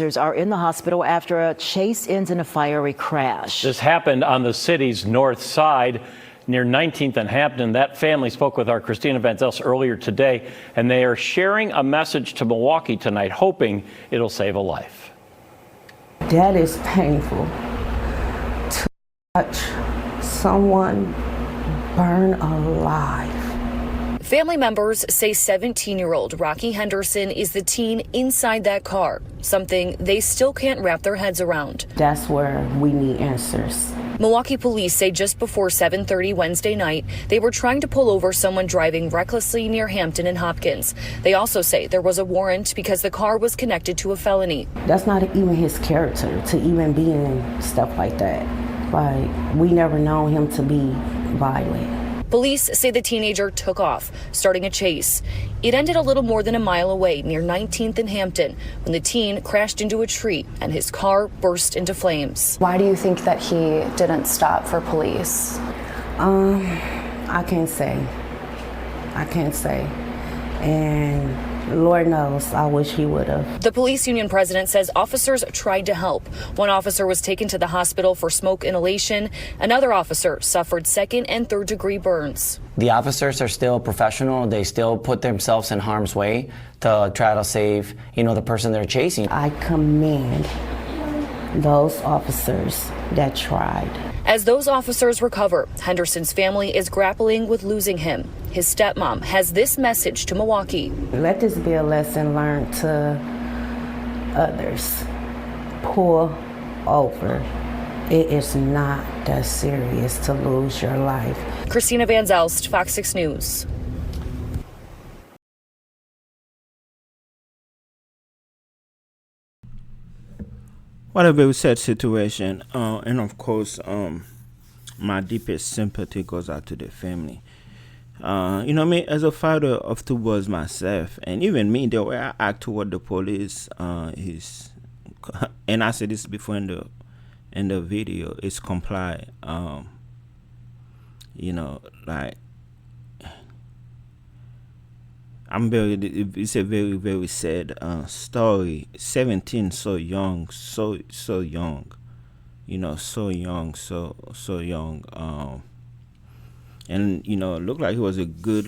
Are in the hospital after a chase ends in a fiery crash. This happened on the city's north side near 19th and Hampton. That family spoke with our Christina Van Zels earlier today, and they are sharing a message to Milwaukee tonight, hoping it'll save a life. That is painful, to watch someone burn alive. Family members say 17-year-old Rocky Henderson is the teen inside that car, something they still can't wrap their heads around. That's where we need answers. Milwaukee police say just before 7:30 Wednesday night, they were trying to pull over someone driving recklessly near Hampton and Hopkins. They also say there was a warrant because the car was connected to a felony. That's not even his character to even be in stuff like that. Like, we never known him to be violent. Police say the teenager took off, starting a chase. It ended a little more than a mile away near 19th and Hampton when the teen crashed into a tree and his car burst into flames. Why do you think that he didn't stop for police? I can't say. And Lord knows, I wish he would have. The police union president says officers tried to help. One officer was taken to the hospital for smoke inhalation. Another officer suffered second and third degree burns. The officers are still professional. They still put themselves in harm's way to try to save, the person they're chasing. I commend those officers that tried. As those officers recover, Henderson's family is grappling with losing him. His stepmom has this message to Milwaukee. Let this be a lesson learned to others. Pull over. It is not that serious to lose your life. Christina Van Zelst, Fox 6 News. What a very sad situation, and of course, my deepest sympathy goes out to the family. Me as a father of two boys myself, and even me, the way I act toward the police is, and I said this before in the video, is comply. It's a very, very sad story. 17, so young, so young, so young, so young. And looked like he was a good,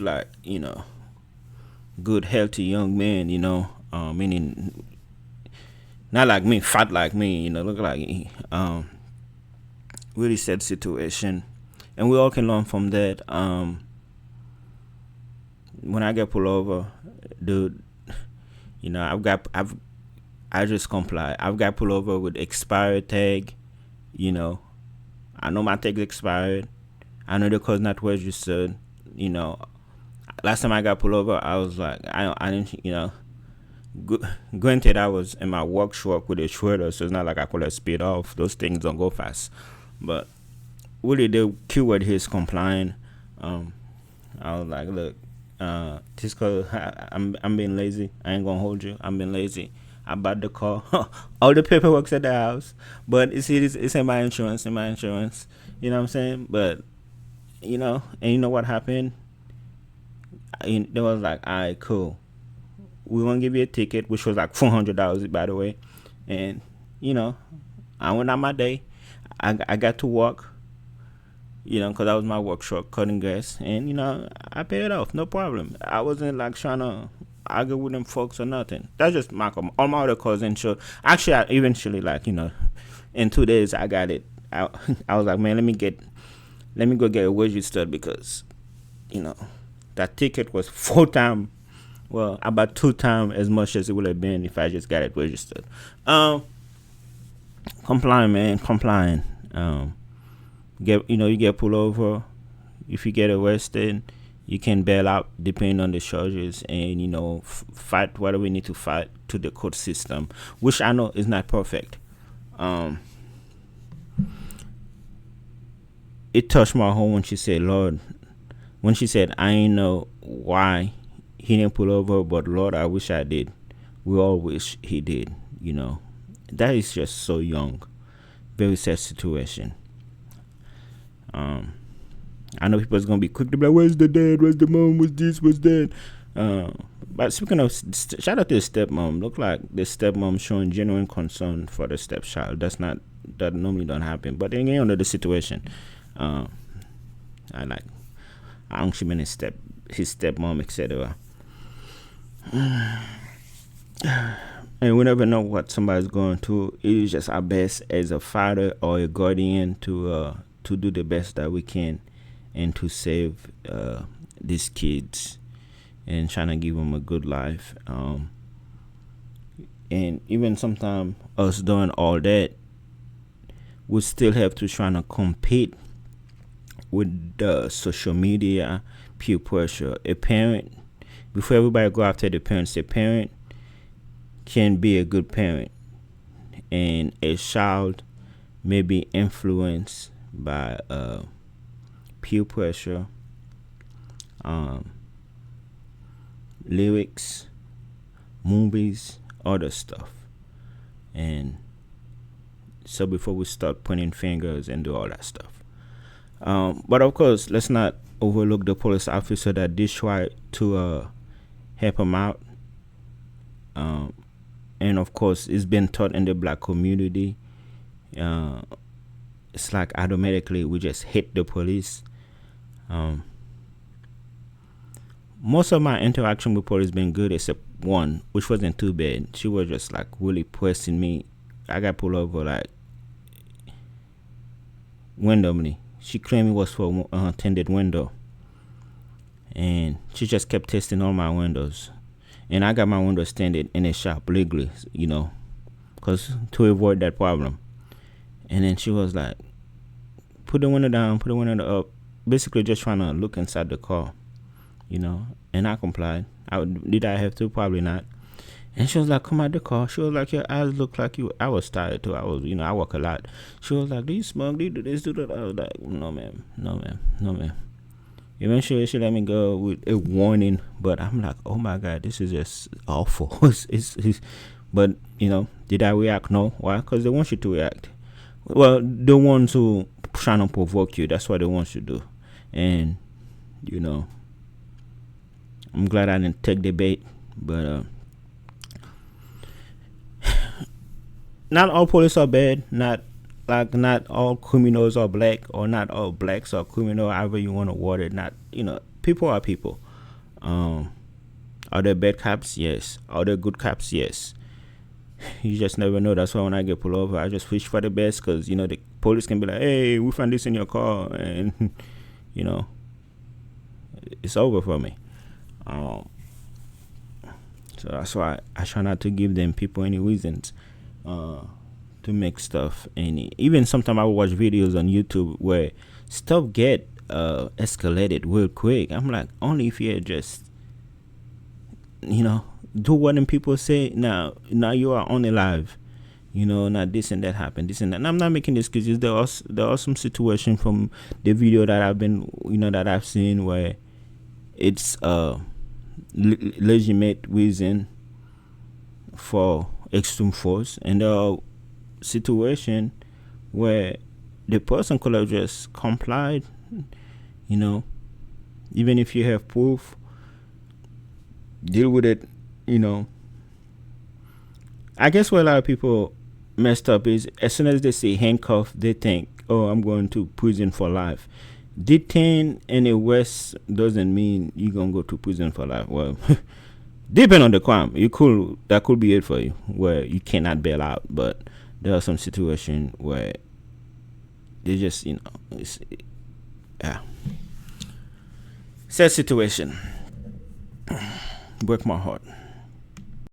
good, healthy young man. Meaning not like me, fat like me. Look like really sad situation, and we all can learn from that. When I get pulled over, dude, I just comply. I've got pulled over with expired tag. I know my tag expired. I know the car's not registered. Last time I got pulled over, I was like, I didn't, granted, I was in my workshop with a shredder, so it's not like I could have speed off. Those things don't go fast. But really, the keyword here is complying. I was like, look, just cause I'm being lazy, I ain't gonna hold you. I'm being lazy. I bought the car. All the paperwork's at the house, but it's in my insurance. You know what I'm saying? But and you know what happened? They was like, all right, cool. We're gonna give you a ticket, which was like $400, by the way. And I went on my day. I got to work. Because that was my workshop, cutting grass, and I paid it off, no problem. I wasn't like trying to argue with them folks or nothing. That's just my car. All my other cars insured. Actually, I eventually, in 2 days, I got it. I was like, man, let me go get it registered, because that ticket was 4 times, well, about 2 times as much as it would have been if I just got it registered. Complying, man, complying. You get pulled over. If you get arrested, you can bail out depending on the charges, and fight whatever we need to fight to the court system, which I know is not perfect. It touched my heart when she said, Lord, I ain't know why he didn't pull over, but Lord, I wish I did. We all wish he did. That is just so young. Very sad situation. I know people's gonna be quick to be like, where's the dad, where's the mom, where's this, where's that? But speaking of, shout out to the stepmom. Look like the stepmom showing genuine concern for the stepchild. That normally don't happen. But then under the situation, I don't she mean his stepmom, etc. And we never know what somebody's going through. It is just our best as a father or a guardian to do the best that we can and to save these kids and trying to give them a good life. And even sometimes us doing all that, we still have to try to compete with the social media, peer pressure. A parent, before everybody go after the parents, a parent can be a good parent, and a child may be influenced by peer pressure, lyrics, movies, other stuff. And so before we start pointing fingers and do all that stuff, but of course, let's not overlook the police officer that did try to help him out. And of course, it's been taught in the black community. It's like automatically we just hate the police. Most of my interaction with police been good, except one, which wasn't too bad. She was just like really pressing me. I got pulled over like randomly. She claimed it was for a tinted window, and she just kept testing all my windows. And I got my windows tinted in a shop legally, because to avoid that problem. And then she was like, put the window down, put the window up, basically just trying to look inside the car, and I complied. Did I have to? Probably not. And she was like, come out the car. She was like, your eyes look like you. I was tired too. I was, I work a lot. She was like, do you smoke? Do you do this, do that? I was like, no, ma'am. Eventually, she let me go with a warning, but I'm like, oh my God, this is just awful. But, did I react? No. Why? Because they want you to react. Well, the ones who trying to provoke you, that's what they want you to do. And, I'm glad I didn't take the bait, but not all police are bad, not all criminals are black, or not all blacks are criminal, however you want to word it. Not, people are people. Are there bad cops? Yes. Are there good cops? Yes. You just never know. That's why when I get pulled over, I just wish for the best, because, the police can be like, hey, we found this in your car, and, it's over for me. So that's why I try not to give them people any reasons to make stuff. And even sometimes I will watch videos on YouTube where stuff get escalated real quick. I'm like, only if you just do what them people say. Now you are on live, not this and that happened, this and that. And I'm not making excuses. There are some situations from the video that I've been that I've seen where it's legitimate reason for extreme force, and there are situations where the person could have just complied, even if you have proof, deal with it. I guess where a lot of people messed up is, as soon as they say handcuff, they think, oh, I'm going to prison for life. Detain and arrest doesn't mean you're gonna go to prison for life. Well, depending on the crime, that could be it for you, where you cannot bail out. But there are some situations where they just, sad situation. Break my heart.